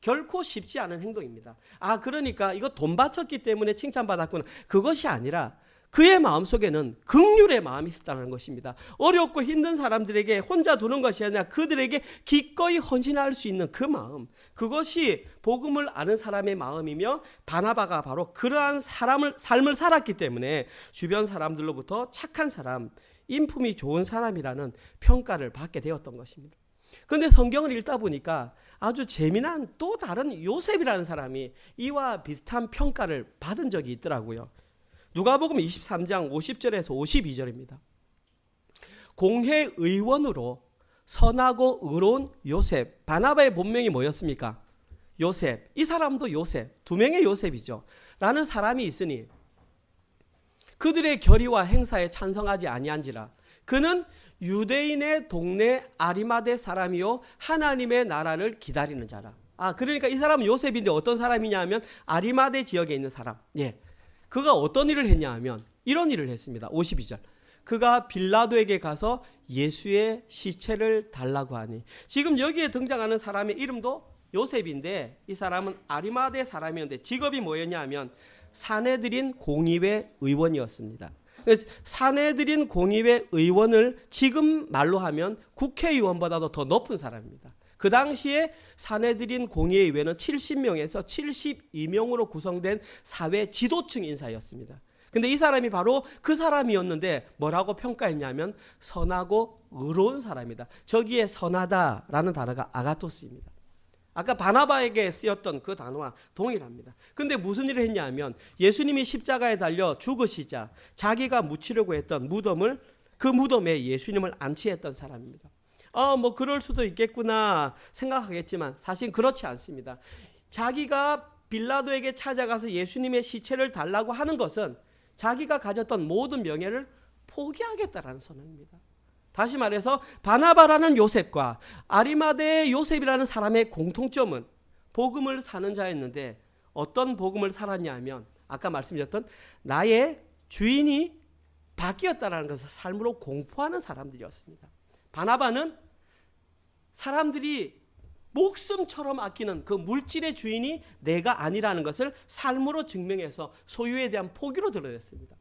결코 쉽지 않은 행동입니다. 그러니까 이거 돈 바쳤기 때문에 칭찬받았구나. 그것이 아니라 그의 마음속에는 긍휼의 마음이 있었다는 것입니다. 어렵고 힘든 사람들에게 혼자 두는 것이 아니라 그들에게 기꺼이 헌신할 수 있는 그 마음, 그것이 복음을 아는 사람의 마음이며 바나바가 바로 그러한 삶을 살았기 때문에 주변 사람들로부터 착한 사람, 인품이 좋은 사람이라는 평가를 받게 되었던 것입니다. 그런데 성경을 읽다 보니까 아주 재미난 또 다른 요셉이라는 사람이 이와 비슷한 평가를 받은 적이 있더라고요. 누가복음 23장 50절에서 52절입니다. 공회의원으로 선하고 의로운 요셉, 바나바의 본명이 뭐였습니까? 요셉. 이 사람도 요셉, 두 명의 요셉이죠. 라는 사람이 있으니 그들의 결의와 행사에 찬성하지 아니한지라. 그는 유대인의 동네 아리마대 사람이요 하나님의 나라를 기다리는 자라. 그러니까 이 사람은 요셉인데 어떤 사람이냐 하면 아리마대 지역에 있는 사람. 그가 어떤 일을 했냐 하면 이런 일을 했습니다. 52절. 그가 빌라도에게 가서 예수의 시체를 달라고 하니. 지금 여기에 등장하는 사람의 이름도 요셉인데 이 사람은 아리마대 사람이었는데 직업이 뭐였냐 하면 사내들인 공의회 의원이었습니다. 사내들인 공의회 의원을 지금 말로 하면 국회의원보다도 더 높은 사람입니다. 그 당시에 사내들인 공의회는 70명에서 72명으로 구성된 사회 지도층 인사였습니다. 근데 이 사람이 바로 그 사람이었는데 뭐라고 평가했냐면 선하고 의로운 사람이다. 저기에 선하다라는 단어가 아가토스입니다. 아까 바나바에게 쓰였던 그 단어와 동일합니다. 근데 무슨 일을 했냐 하면 예수님이 십자가에 달려 죽으시자 자기가 묻히려고 했던 무덤을 그 무덤에 예수님을 안치했던 사람입니다. 뭐 그럴 수도 있겠구나 생각하겠지만 사실 그렇지 않습니다. 자기가 빌라도에게 찾아가서 예수님의 시체를 달라고 하는 것은 자기가 가졌던 모든 명예를 포기하겠다라는 선언입니다. 다시 말해서 바나바라는 요셉과 아리마대의 요셉이라는 사람의 공통점은 복음을 사는 자였는데 어떤 복음을 살았냐 하면 아까 말씀드렸던 나의 주인이 바뀌었다라는 것을 삶으로 공포하는 사람들이었습니다. 바나바는 사람들이 목숨처럼 아끼는 그 물질의 주인이 내가 아니라는 것을 삶으로 증명해서 소유에 대한 포기로 드러냈습니다.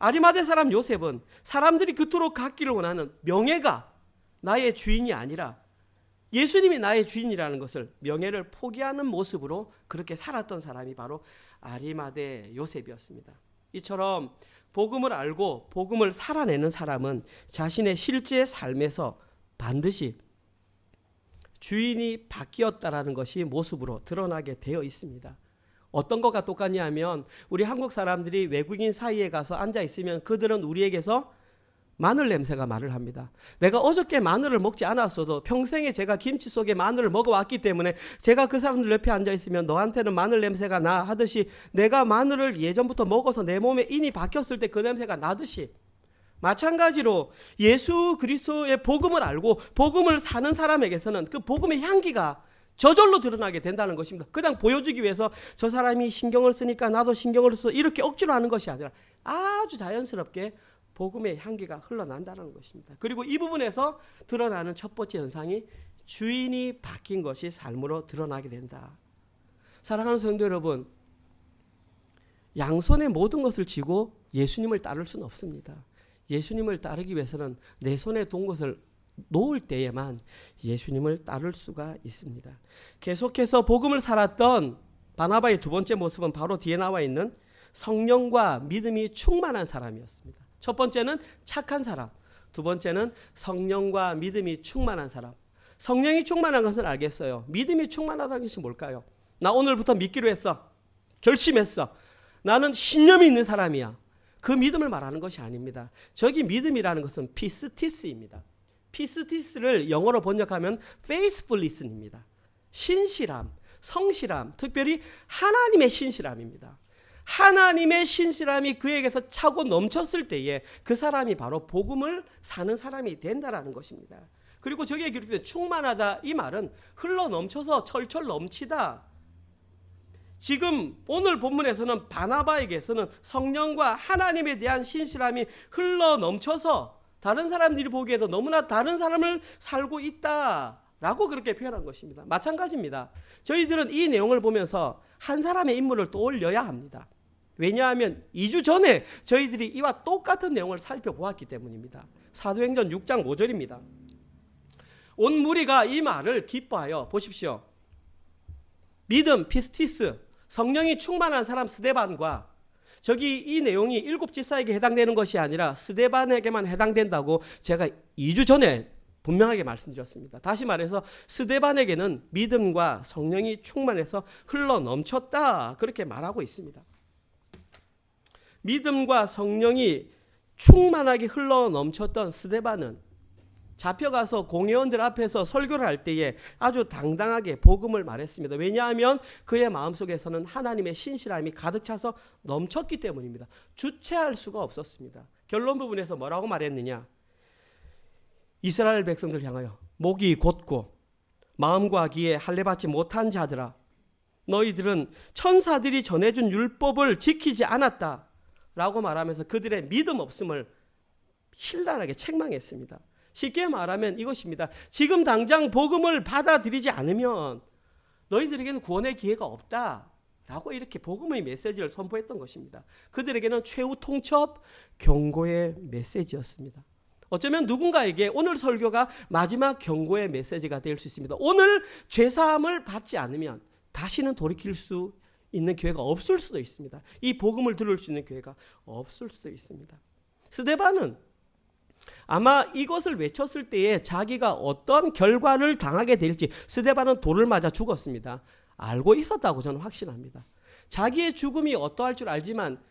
아리마대 사람 요셉은 사람들이 그토록 갖기를 원하는 명예가 나의 주인이 아니라 예수님이 나의 주인이라는 것을 명예를 포기하는 모습으로 그렇게 살았던 사람이 바로 아리마대 요셉이었습니다. 이처럼 복음을 알고 복음을 살아내는 사람은 자신의 실제 삶에서 반드시 주인이 바뀌었다라는 것이 모습으로 드러나게 되어 있습니다. 어떤 것과 똑같냐 하면 우리 한국 사람들이 외국인 사이에 가서 앉아 있으면 그들은 우리에게서 마늘 냄새가 말을 합니다. 내가 어저께 마늘을 먹지 않았어도 평생에 제가 김치 속에 마늘을 먹어왔기 때문에 제가 그 사람들 옆에 앉아 있으면 너한테는 마늘 냄새가 나 하듯이 내가 마늘을 예전부터 먹어서 내 몸에 인이 박혔을 때 그 냄새가 나듯이 마찬가지로 예수 그리스도의 복음을 알고 복음을 사는 사람에게서는 그 복음의 향기가 저절로 드러나게 된다는 것입니다. 그냥 보여주기 위해서 저 사람이 신경을 쓰니까 나도 신경을 써 이렇게 억지로 하는 것이 아니라 아주 자연스럽게 복음의 향기가 흘러난다는 것입니다. 그리고 이 부분에서 드러나는 첫 번째 현상이 주인이 바뀐 것이 삶으로 드러나게 된다. 사랑하는 성도 여러분, 양손에 모든 것을 쥐고 예수님을 따를 수는 없습니다. 예수님을 따르기 위해서는 내 손에 돈 것을 놓을 때에만 예수님을 따를 수가 있습니다. 계속해서 복음을 살았던 바나바의 두 번째 모습은 바로 뒤에 나와 있는 성령과 믿음이 충만한 사람이었습니다. 첫 번째는 착한 사람, 두 번째는 성령과 믿음이 충만한 사람. 성령이 충만한 것은 알겠어요. 믿음이 충만하다는 것이 뭘까요? 나 오늘부터 믿기로 했어. 결심했어. 나는 신념이 있는 사람이야. 그 믿음을 말하는 것이 아닙니다. 저기 믿음이라는 것은 피스티스입니다. 피스티스를 영어로 번역하면 faithfulness입니다. 신실함, 성실함, 특별히 하나님의 신실함입니다. 하나님의 신실함이 그에게서 차고 넘쳤을 때에 그 사람이 바로 복음을 사는 사람이 된다라는 것입니다. 그리고 저기에 기록된 충만하다, 이 말은 흘러 넘쳐서 철철 넘치다. 지금 오늘 본문에서는 바나바에게서는 성령과 하나님에 대한 신실함이 흘러 넘쳐서 다른 사람들이 보기에도 너무나 다른 사람을 살고 있다라고 그렇게 표현한 것입니다. 마찬가지입니다. 저희들은 이 내용을 보면서 한 사람의 인물을 떠올려야 합니다. 왜냐하면 2주 전에 저희들이 이와 똑같은 내용을 살펴보았기 때문입니다. 사도행전 6장 5절입니다. 온 무리가 이 말을 기뻐하여, 보십시오. 믿음, 피스티스, 성령이 충만한 사람 스데반과, 저기 이 내용이 7집사에게 해당되는 것이 아니라 스데반에게만 해당된다고 제가 2주 전에 분명하게 말씀드렸습니다. 다시 말해서 스데반에게는 믿음과 성령이 충만해서 흘러 넘쳤다, 그렇게 말하고 있습니다. 믿음과 성령이 충만하게 흘러 넘쳤던 스데반은 잡혀가서 공회원들 앞에서 설교를 할 때에 아주 당당하게 복음을 말했습니다. 왜냐하면 그의 마음속에서는 하나님의 신실함이 가득 차서 넘쳤기 때문입니다. 주체할 수가 없었습니다. 결론 부분에서 뭐라고 말했느냐? 이스라엘 백성들 향하여 목이 곧고 마음과 귀에 할례받지 못한 자들아, 너희들은 천사들이 전해준 율법을 지키지 않았다 라고 말하면서 그들의 믿음 없음을 신랄하게 책망했습니다. 쉽게 말하면 이것입니다. 지금 당장 복음을 받아들이지 않으면 너희들에게는 구원의 기회가 없다 라고 이렇게 복음의 메시지를 선포했던 것입니다. 그들에게는 최후 통첩 경고의 메시지였습니다. 어쩌면 누군가에게 오늘 설교가 마지막 경고의 메시지가 될 수 있습니다. 오늘 죄사함을 받지 않으면 다시는 돌이킬 수 있는 기회가 없을 수도 있습니다. 이 복음을 들을 수 있는 기회가 없을 수도 있습니다. 스데반은 아마 이것을 외쳤을 때에 자기가 어떤 결과를 당하게 될지, 스데반은 돌을 맞아 죽었습니다. 알고 있었다고 저는 확신합니다. 자기의 죽음이 어떠할 줄 알지만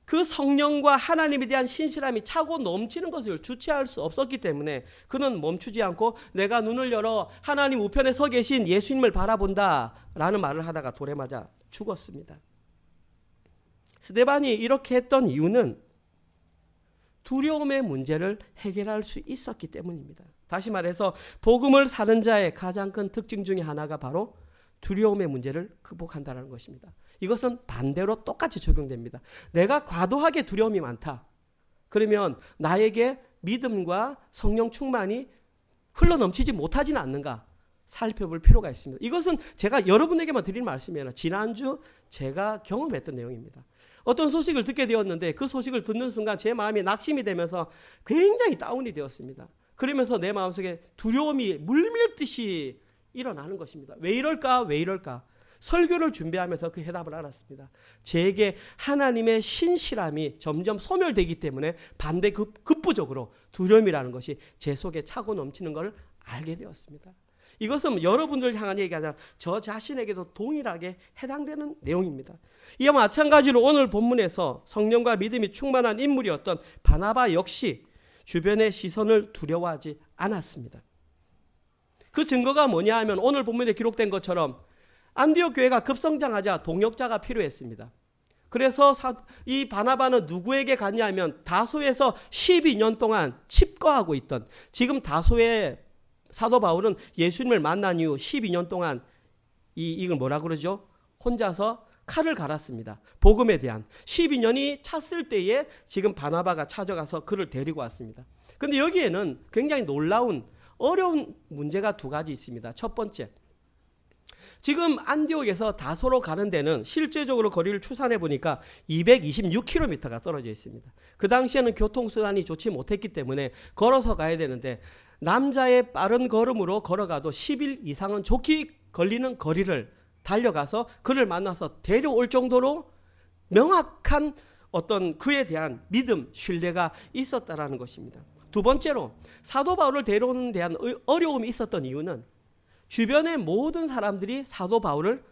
그 성령과 하나님에 대한 신실함이 차고 넘치는 것을 주체할 수 없었기 때문에 그는 멈추지 않고 내가 눈을 열어 하나님 우편에 서 계신 예수님을 바라본다 라는 말을 하다가 돌에 맞아 죽었습니다. 스데반이 이렇게 했던 이유는 두려움의 문제를 해결할 수 있었기 때문입니다. 다시 말해서 복음을 사는 자의 가장 큰 특징 중에 하나가 바로 두려움의 문제를 극복한다는 것입니다. 이것은 반대로 똑같이 적용됩니다. 내가 과도하게 두려움이 많다. 그러면 나에게 믿음과 성령 충만이 흘러넘치지 못하지는 않는가 살펴볼 필요가 있습니다. 이것은 제가 여러분에게만 드릴 말씀이 아니라 지난주 제가 경험했던 내용입니다. 어떤 소식을 듣게 되었는데 그 소식을 듣는 순간 제 마음이 낙심이 되면서 굉장히 다운이 되었습니다. 그러면서 내 마음속에 두려움이 물밀듯이 일어나는 것입니다. 왜 이럴까? 왜 이럴까? 설교를 준비하면서 그 해답을 알았습니다. 제게 하나님의 신실함이 점점 소멸되기 때문에 반대급부적으로 두려움이라는 것이 제 속에 차고 넘치는 걸 알게 되었습니다. 이것은 여러분들 향한 얘기가 아니라 저 자신에게도 동일하게 해당되는 내용입니다. 이와 마찬가지로 오늘 본문에서 성령과 믿음이 충만한 인물이었던 바나바 역시 주변의 시선을 두려워하지 않았습니다. 그 증거가 뭐냐 하면 오늘 본문에 기록된 것처럼 안디옥 교회가 급성장하자 동역자가 필요했습니다. 그래서 이 바나바는 누구에게 갔냐 하면 다소에서 12년 동안 칩거하고 있던, 지금 다소의 사도 바울은 예수님을 만난 이후 12년 동안 이걸 뭐라 그러죠? 혼자서 칼을 갈았습니다. 복음에 대한 12년이 찼을 때에 지금 바나바가 찾아가서 그를 데리고 왔습니다. 그런데 여기에는 굉장히 놀라운 어려운 문제가 두 가지 있습니다. 첫 번째, 지금 안디옥에서 다소로 가는 데는 실제적으로 거리를 추산해 보니까 226km가 떨어져 있습니다. 그 당시에는 교통수단이 좋지 못했기 때문에 걸어서 가야 되는데 남자의 빠른 걸음으로 걸어가도 10일 이상은 좋게 걸리는 거리를 달려가서 그를 만나서 데려올 정도로 명확한 어떤 그에 대한 믿음, 신뢰가 있었다라는 것입니다. 두 번째로 사도 바울을 데려오는 데한 어려움이 있었던 이유는 주변의 모든 사람들이 사도 바울을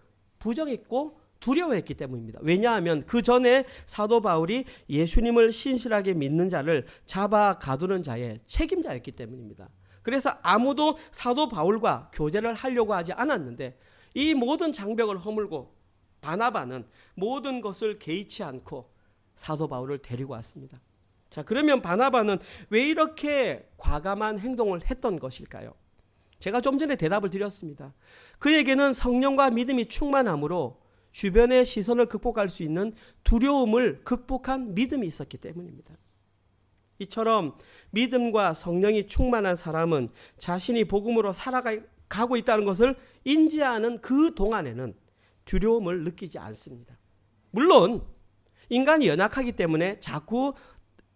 부정했고 두려워했기 때문입니다. 왜냐하면 그 전에 사도 바울이 예수님을 신실하게 믿는 자를 잡아 가두는 자의 책임자였기 때문입니다. 그래서 아무도 사도 바울과 교제를 하려고 하지 않았는데 이 모든 장벽을 허물고 바나바는 모든 것을 개의치 않고 사도 바울을 데리고 왔습니다. 자, 그러면 바나바는 왜 이렇게 과감한 행동을 했던 것일까요? 제가 좀 전에 대답을 드렸습니다. 그에게는 성령과 믿음이 충만함으로 주변의 시선을 극복할 수 있는 두려움을 극복한 믿음이 있었기 때문입니다. 이처럼 믿음과 성령이 충만한 사람은 자신이 복음으로 살아가고 있다는 것을 인지하는 그 동안에는 두려움을 느끼지 않습니다. 물론 인간이 연약하기 때문에 자꾸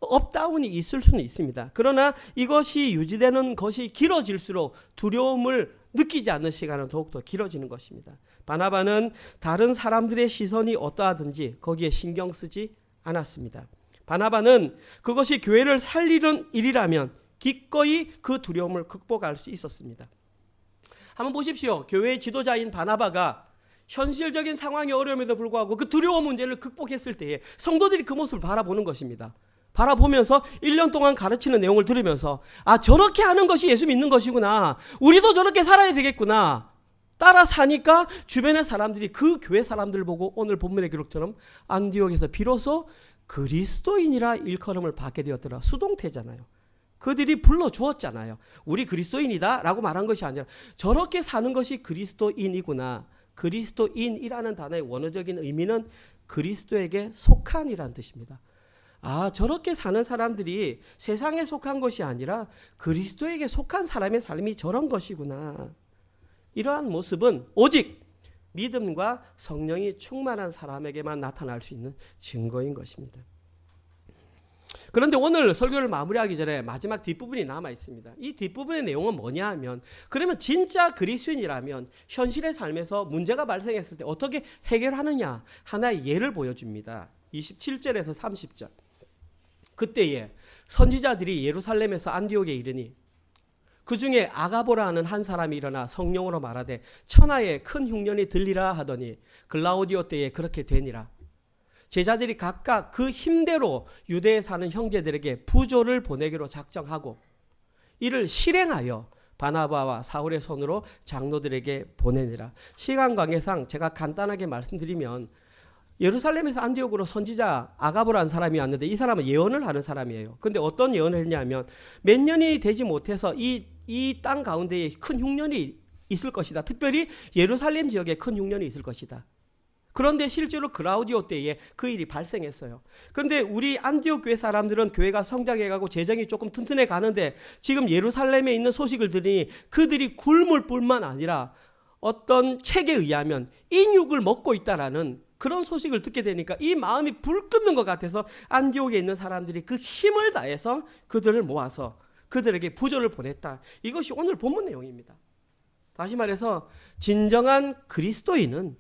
업다운이 있을 수는 있습니다. 그러나 이것이 유지되는 것이 길어질수록 두려움을 느끼지 않는 시간은 더욱더 길어지는 것입니다. 바나바는 다른 사람들의 시선이 어떠하든지 거기에 신경 쓰지 않았습니다. 바나바는 그것이 교회를 살리는 일이라면 기꺼이 그 두려움을 극복할 수 있었습니다. 한번 보십시오. 교회의 지도자인 바나바가 현실적인 상황의 어려움에도 불구하고 그 두려움 문제를 극복했을 때에 성도들이 그 모습을 바라보는 것입니다. 바라보면서 1년 동안 가르치는 내용을 들으면서 아, 저렇게 하는 것이 예수 믿는 것이구나. 우리도 저렇게 살아야 되겠구나. 따라 사니까 주변의 사람들이 그 교회 사람들을 보고 오늘 본문의 기록처럼 안디옥에서 비로소 그리스도인이라 일컬음을 받게 되었더라. 수동태잖아요. 그들이 불러주었잖아요. 우리 그리스도인이다 라고 말한 것이 아니라 저렇게 사는 것이 그리스도인이구나. 그리스도인이라는 단어의 원어적인 의미는 그리스도에게 속한이라는 뜻입니다. 아, 저렇게 사는 사람들이 세상에 속한 것이 아니라 그리스도에게 속한 사람의 삶이 저런 것이구나. 이러한 모습은 오직 믿음과 성령이 충만한 사람에게만 나타날 수 있는 증거인 것입니다. 그런데 오늘 설교를 마무리하기 전에 마지막 뒷부분이 남아 있습니다. 이 뒷부분의 내용은 뭐냐 하면 그러면 진짜 그리스도인이라면 현실의 삶에서 문제가 발생했을 때 어떻게 해결하느냐 하나의 예를 보여줍니다. 27절에서 30절. 그때에 선지자들이 예루살렘에서 안디옥에 이르니 그 중에 아가보라 하는 한 사람이 일어나 성령으로 말하되 천하에 큰 흉년이 들리라 하더니 글라우디오 때에 그렇게 되니라. 제자들이 각각 그 힘대로 유대에 사는 형제들에게 부조를 보내기로 작정하고 이를 실행하여 바나바와 사울의 손으로 장로들에게 보내니라. 시간 관계상 제가 간단하게 말씀드리면 예루살렘에서 안디옥으로 선지자 아가보라는 사람이 왔는데 이 사람은 예언을 하는 사람이에요. 근데 어떤 예언을 했냐면 몇 년이 되지 못해서 이 땅 가운데에 큰 흉년이 있을 것이다. 특별히 예루살렘 지역에 큰 흉년이 있을 것이다. 그런데 실제로 글라우디오 때에 그 일이 발생했어요. 그런데 우리 안디옥 교회 사람들은 교회가 성장해가고 재정이 조금 튼튼해 가는데 지금 예루살렘에 있는 소식을 들으니 그들이 굶을 뿐만 아니라 어떤 책에 의하면 인육을 먹고 있다라는 그런 소식을 듣게 되니까 이 마음이 불 끓는 것 같아서 안디옥에 있는 사람들이 그 힘을 다해서 그들을 모아서 그들에게 부조를 보냈다. 이것이 오늘 본문 내용입니다. 다시 말해서 진정한 그리스도인은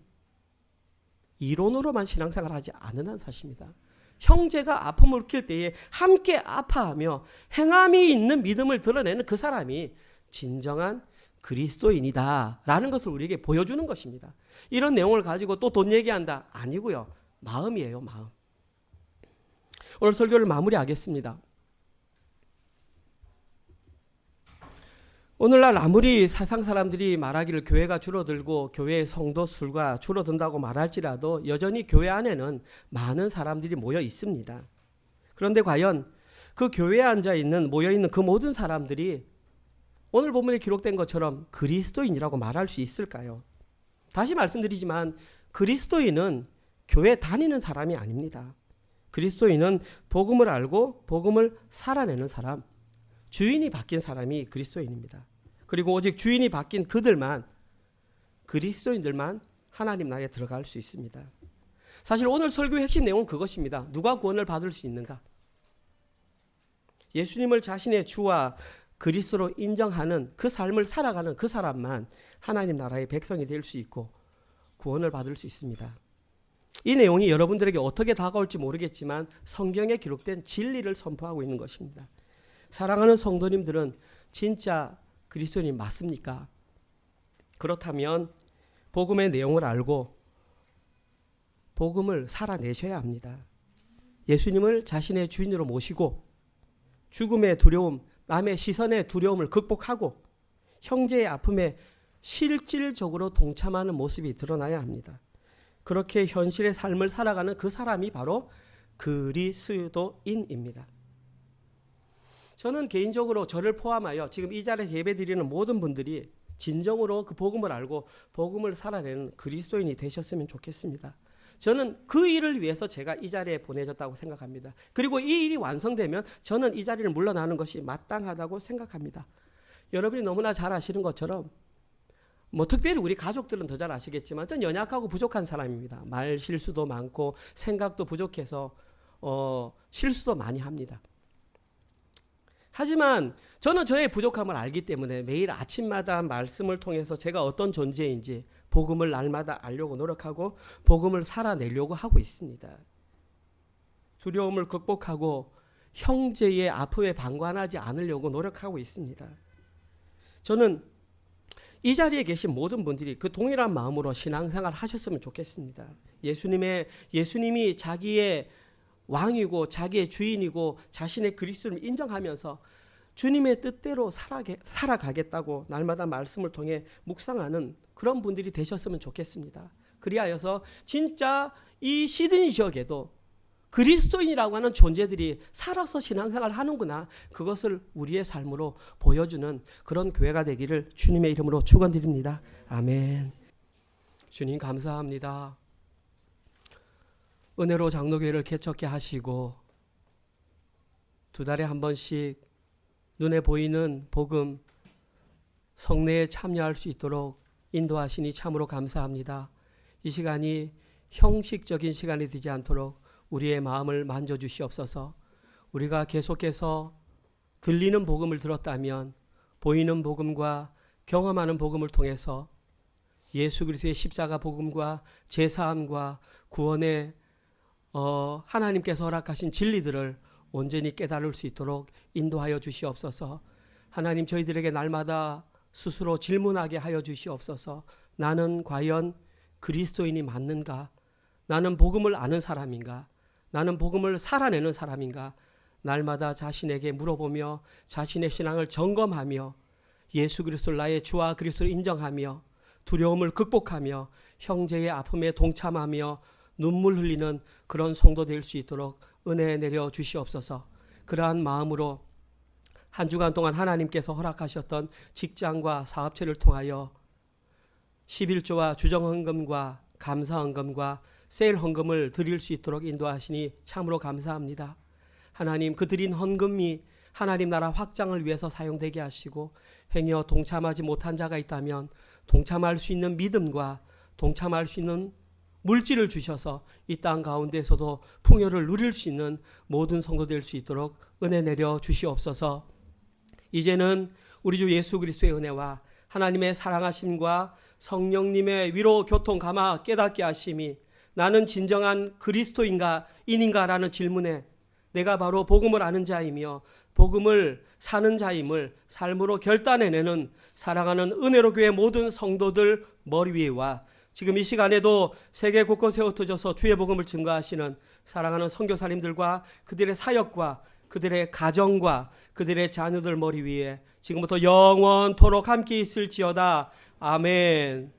이론으로만 신앙생활을 하지 않는 사실입니다. 형제가 아픔을 느낄 때에 함께 아파하며 행함이 있는 믿음을 드러내는 그 사람이 진정한 그리스도인이다 라는 것을 우리에게 보여주는 것입니다. 이런 내용을 가지고 또 돈 얘기한다? 아니고요. 마음이에요. 마음. 오늘 설교를 마무리하겠습니다. 오늘날 아무리 세상 사람들이 말하기를 교회가 줄어들고 교회의 성도 수가 줄어든다고 말할지라도 여전히 교회 안에는 많은 사람들이 모여 있습니다. 그런데 과연 그 교회에 앉아있는 모여있는 그 모든 사람들이 오늘 본문에 기록된 것처럼 그리스도인이라고 말할 수 있을까요? 다시 말씀드리지만 그리스도인은 교회 다니는 사람이 아닙니다. 그리스도인은 복음을 알고 복음을 살아내는 사람, 주인이 바뀐 사람이 그리스도인입니다. 그리고 오직 주인이 바뀐 그들만, 그리스도인들만 하나님 나라에 들어갈 수 있습니다. 사실 오늘 설교의 핵심 내용은 그것입니다. 누가 구원을 받을 수 있는가? 예수님을 자신의 주와 그리스도로 인정하는 그 삶을 살아가는 그 사람만 하나님 나라의 백성이 될 수 있고 구원을 받을 수 있습니다. 이 내용이 여러분들에게 어떻게 다가올지 모르겠지만 성경에 기록된 진리를 선포하고 있는 것입니다. 사랑하는 성도님들은 진짜 그리스도인이 맞습니까? 그렇다면 복음의 내용을 알고 복음을 살아내셔야 합니다. 예수님을 자신의 주인으로 모시고 죽음의 두려움, 남의 시선의 두려움을 극복하고 형제의 아픔에 실질적으로 동참하는 모습이 드러나야 합니다. 그렇게 현실의 삶을 살아가는 그 사람이 바로 그리스도인입니다. 저는 개인적으로 저를 포함하여 지금 이 자리에서 예배드리는 모든 분들이 진정으로 그 복음을 알고 복음을 살아내는 그리스도인이 되셨으면 좋겠습니다. 저는 그 일을 위해서 제가 이 자리에 보내졌다고 생각합니다. 그리고 이 일이 완성되면 저는 이 자리를 물러나는 것이 마땅하다고 생각합니다. 여러분이 너무나 잘 아시는 것처럼 특별히 우리 가족들은 더 잘 아시겠지만 전 연약하고 부족한 사람입니다. 말 실수도 많고 생각도 부족해서 실수도 많이 합니다. 하지만 저는 저의 부족함을 알기 때문에 매일 아침마다 말씀을 통해서 제가 어떤 존재인지 복음을 날마다 알려고 노력하고 복음을 살아내려고 하고 있습니다. 두려움을 극복하고 형제의 아픔에 방관하지 않으려고 노력하고 있습니다. 저는 이 자리에 계신 모든 분들이 그 동일한 마음으로 신앙생활 하셨으면 좋겠습니다. 예수님이 자기의 왕이고 자기의 주인이고 자신의 그리스도를 인정하면서 주님의 뜻대로 살아가겠다고 날마다 말씀을 통해 묵상하는 그런 분들이 되셨으면 좋겠습니다. 그리하여서 진짜 이 시드니 지역에도 그리스도인이라고 하는 존재들이 살아서 신앙생활을 하는구나, 그것을 우리의 삶으로 보여주는 그런 교회가 되기를 주님의 이름으로 축원드립니다. 아멘. 주님 감사합니다. 은혜로 장로교회를 개척케 하시고 2달에 한 번씩 눈에 보이는 복음 성례에 참여할 수 있도록 인도하시니 참으로 감사합니다. 이 시간이 형식적인 시간이 되지 않도록 우리의 마음을 만져주시옵소서. 우리가 계속해서 들리는 복음을 들었다면 보이는 복음과 경험하는 복음을 통해서 예수 그리스도의 십자가 복음과 제사함과 구원의 하나님께서 허락하신 진리들을 온전히 깨달을 수 있도록 인도하여 주시옵소서. 하나님, 저희들에게 날마다 스스로 질문하게 하여 주시옵소서. 나는 과연 그리스도인이 맞는가? 나는 복음을 아는 사람인가? 나는 복음을 살아내는 사람인가? 날마다 자신에게 물어보며 자신의 신앙을 점검하며 예수 그리스도를 나의 주와 그리스도를 인정하며 두려움을 극복하며 형제의 아픔에 동참하며 눈물 흘리는 그런 성도 될 수 있도록 은혜 내려 주시옵소서. 그러한 마음으로 한 주간 동안 하나님께서 허락하셨던 직장과 사업체를 통하여 11조와 주정헌금과 감사헌금과 세일헌금을 드릴 수 있도록 인도하시니 참으로 감사합니다. 하나님, 그 드린 헌금이 하나님 나라 확장을 위해서 사용되게 하시고 행여 동참하지 못한 자가 있다면 동참할 수 있는 믿음과 동참할 수 있는 물질을 주셔서 이 땅 가운데서도 풍요를 누릴 수 있는 모든 성도 될 수 있도록 은혜 내려 주시옵소서. 이제는 우리 주 예수 그리스도의 은혜와 하나님의 사랑하심과 성령님의 위로 교통 감화 깨닫게 하심이 나는 진정한 그리스도인가라는 질문에 내가 바로 복음을 아는 자이며 복음을 사는 자임을 삶으로 결단해내는 사랑하는 은혜로 교회 모든 성도들 머리 위에와 지금 이 시간에도 세계 곳곳에 흩어져서 주의 복음을 증거하시는 사랑하는 선교사님들과 그들의 사역과 그들의 가정과 그들의 자녀들 머리 위에 지금부터 영원토록 함께 있을지어다. 아멘.